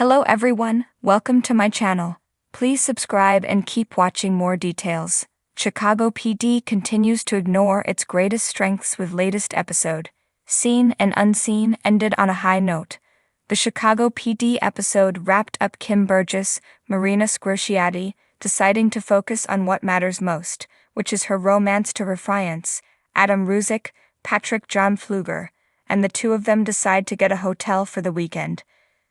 Hello everyone, welcome to my channel. Please subscribe and keep watching more details. Chicago PD continues to ignore its greatest strengths with latest episode. Seen and Unseen ended on a high note. The Chicago PD episode wrapped up Kim Burgess, Marina Squirciati, deciding to focus on what matters most, which is her romance to Raffiance, Adam Ruzick, Patrick John Pfluger, and the two of them decide to get a hotel for the weekend.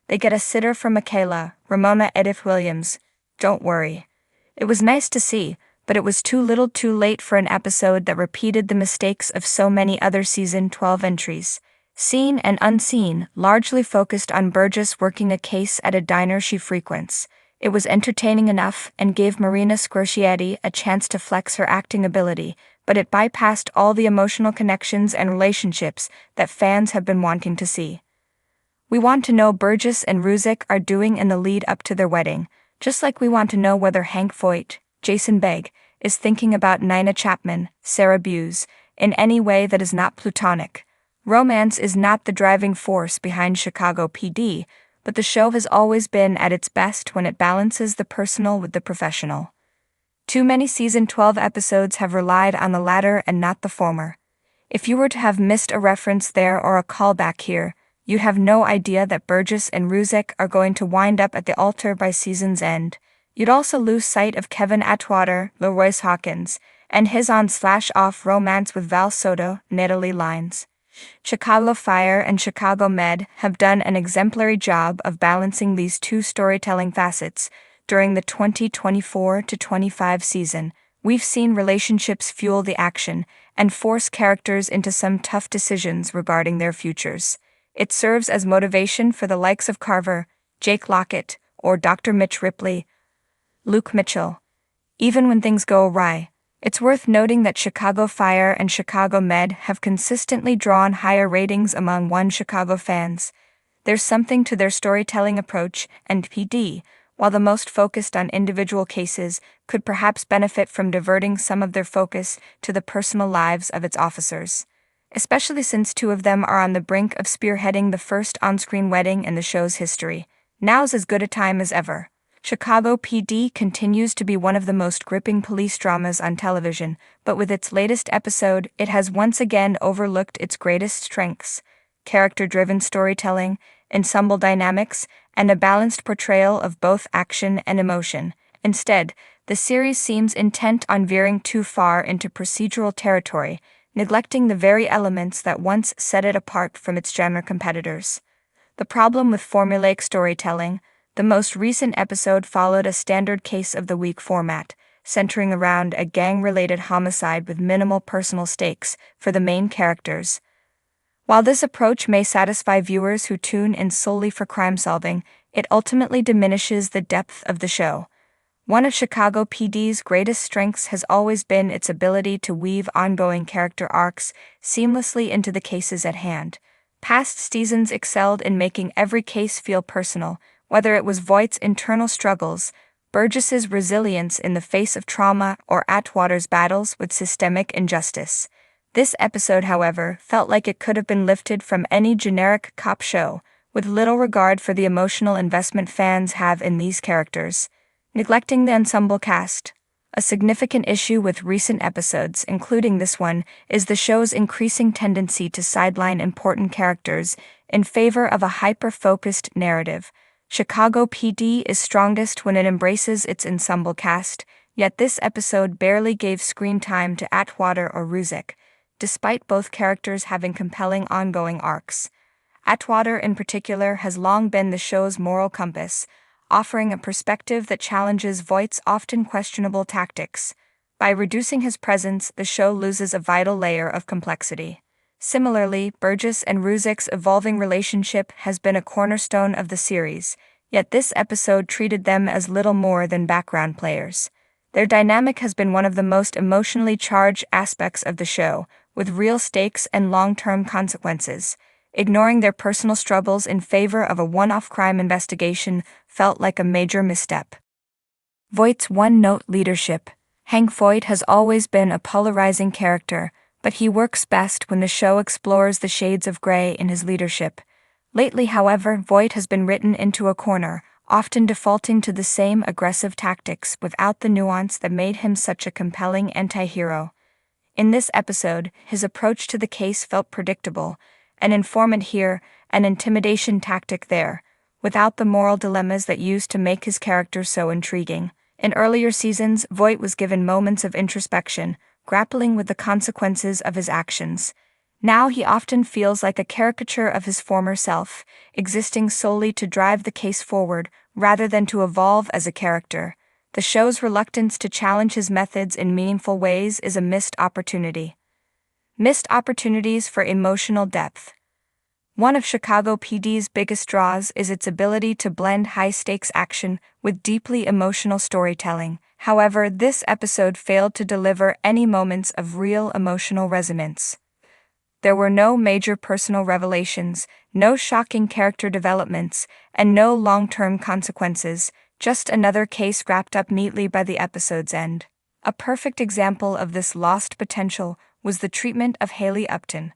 They get a sitter from Michaela, Ramona Edith Williams. Don't worry. It was nice to see, but it was too little too late for an episode that repeated the mistakes of so many other season 12 entries. Seen and Unseen largely focused on Burgess working a case at a diner she frequents. It was entertaining enough and gave Marina Squirciati a chance to flex her acting ability, but it bypassed all the emotional connections and relationships that fans have been wanting to see. We want to know Burgess and Ruzick are doing in the lead up to their wedding, just like we want to know whether Hank Voight, Jason Begg, is thinking about Nina Chapman, Sarah Buse, in any way that is not platonic. Romance is not the driving force behind Chicago PD, but the show has always been at its best when it balances the personal with the professional. Too many season 12 episodes have relied on the latter and not the former. If you were to have missed a reference there or a callback here, you'd have no idea that Burgess and Ruzick are going to wind up at the altar by season's end. You'd also lose sight of Kevin Atwater, Leroyce Hawkins, and his on/off romance with Val Soto, Natalie Lynes. Chicago Fire and Chicago Med have done an exemplary job of balancing these two storytelling facets. During the 2024-25 season, we've seen relationships fuel the action and force characters into some tough decisions regarding their futures. It serves as motivation for the likes of Carver, Jake Lockett, or Dr. Mitch Ripley, Luke Mitchell. Even when things go awry, it's worth noting that Chicago Fire and Chicago Med have consistently drawn higher ratings among Chicago fans. There's something to their storytelling approach, and PD, while the most focused on individual cases, could perhaps benefit from diverting some of their focus to the personal lives of its officers. Especially since two of them are on the brink of spearheading the first on-screen wedding in the show's history. Now's as good a time as ever. Chicago PD continues to be one of the most gripping police dramas on television, but with its latest episode, it has once again overlooked its greatest strengths: character-driven storytelling, ensemble dynamics, and a balanced portrayal of both action and emotion. Instead, the series seems intent on veering too far into procedural territory, neglecting the very elements that once set it apart from its genre competitors. The problem with formulaic storytelling: the most recent episode followed a standard case of the week format, centering around a gang-related homicide with minimal personal stakes for the main characters. While this approach may satisfy viewers who tune in solely for crime-solving, it ultimately diminishes the depth of the show. One of Chicago PD's greatest strengths has always been its ability to weave ongoing character arcs seamlessly into the cases at hand. Past seasons excelled in making every case feel personal, whether it was Voight's internal struggles, Burgess's resilience in the face of trauma, or Atwater's battles with systemic injustice. This episode, however, felt like it could have been lifted from any generic cop show, with little regard for the emotional investment fans have in these characters. Neglecting the ensemble cast. A significant issue with recent episodes, including this one, is the show's increasing tendency to sideline important characters in favor of a hyper-focused narrative. Chicago PD is strongest when it embraces its ensemble cast, yet this episode barely gave screen time to Atwater or Ruzick, despite both characters having compelling ongoing arcs. Atwater in particular has long been the show's moral compass, offering a perspective that challenges Voight's often questionable tactics. By reducing his presence, the show loses a vital layer of complexity. Similarly, Burgess and Ruzick's evolving relationship has been a cornerstone of the series, yet this episode treated them as little more than background players. Their dynamic has been one of the most emotionally charged aspects of the show, with real stakes and long-term consequences. Ignoring their personal struggles in favor of a one-off crime investigation felt like a major misstep. Voight's one-note leadership. Hank Voight has always been a polarizing character, but he works best when the show explores the shades of gray in his leadership. Lately, however, Voight has been written into a corner, often defaulting to the same aggressive tactics without the nuance that made him such a compelling anti-hero. In this episode, his approach to the case felt predictable, an informant here, an intimidation tactic there, without the moral dilemmas that used to make his character so intriguing. In earlier seasons, Voight was given moments of introspection, grappling with the consequences of his actions. Now he often feels like a caricature of his former self, existing solely to drive the case forward, rather than to evolve as a character. The show's reluctance to challenge his methods in meaningful ways is a missed opportunity. Missed opportunities for emotional depth. One of Chicago PD's biggest draws is its ability to blend high-stakes action with deeply emotional storytelling. However, this episode failed to deliver any moments of real emotional resonance. There were no major personal revelations, no shocking character developments, and no long-term consequences, just another case wrapped up neatly by the episode's end. A perfect example of this lost potential was the treatment of Haley Upton.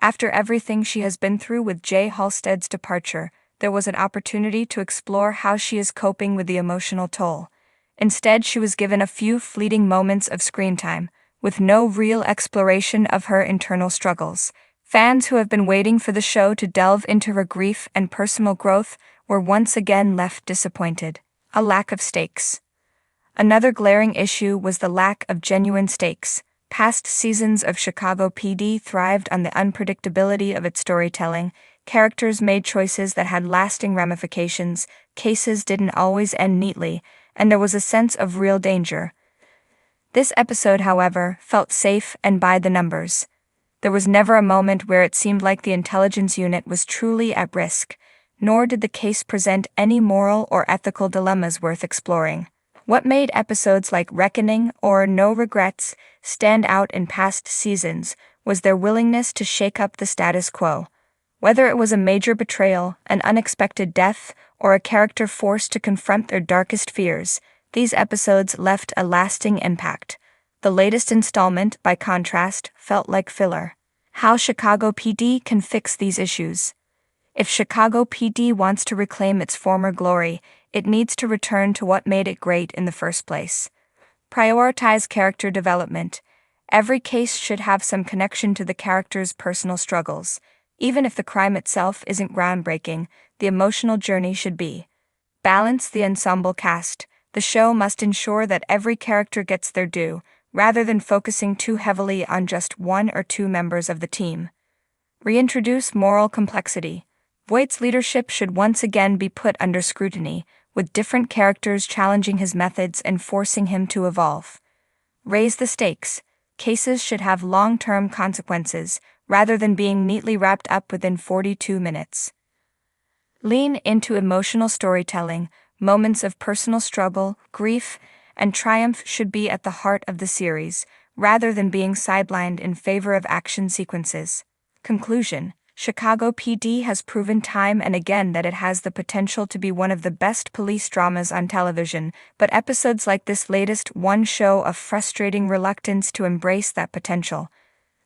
After everything she has been through with Jay Halstead's departure, there was an opportunity to explore how she is coping with the emotional toll. Instead, she was given a few fleeting moments of screen time, with no real exploration of her internal struggles. Fans who have been waiting for the show to delve into her grief and personal growth were once again left disappointed. A lack of stakes. Another glaring issue was the lack of genuine stakes. Past seasons of Chicago PD thrived on the unpredictability of its storytelling. Characters made choices that had lasting ramifications, cases didn't always end neatly, and there was a sense of real danger. This episode, however, felt safe and by the numbers. There was never a moment where it seemed like the intelligence unit was truly at risk, nor did the case present any moral or ethical dilemmas worth exploring. What made episodes like Reckoning or No Regrets stand out in past seasons was their willingness to shake up the status quo. Whether it was a major betrayal, an unexpected death, or a character forced to confront their darkest fears, these episodes left a lasting impact. The latest installment, by contrast, felt like filler. How Chicago PD can fix these issues. If Chicago PD wants to reclaim its former glory, it needs to return to what made it great in the first place. Prioritize character development. Every case should have some connection to the character's personal struggles. Even if the crime itself isn't groundbreaking, the emotional journey should be. Balance the ensemble cast. The show must ensure that every character gets their due, rather than focusing too heavily on just one or two members of the team. Reintroduce moral complexity. Voight's leadership should once again be put under scrutiny, with different characters challenging his methods and forcing him to evolve. Raise the stakes. Cases should have long-term consequences, rather than being neatly wrapped up within 42 minutes. Lean into emotional storytelling. Moments of personal struggle, grief, and triumph should be at the heart of the series, rather than being sidelined in favor of action sequences. Conclusion. Chicago PD has proven time and again that it has the potential to be one of the best police dramas on television, but episodes like this latest one show a frustrating reluctance to embrace that potential.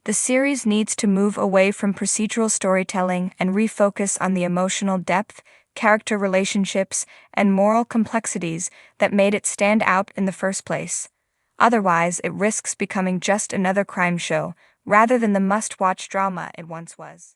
The series needs to move away from procedural storytelling and refocus on the emotional depth, character relationships, and moral complexities that made it stand out in the first place. Otherwise, it risks becoming just another crime show, rather than the must-watch drama it once was.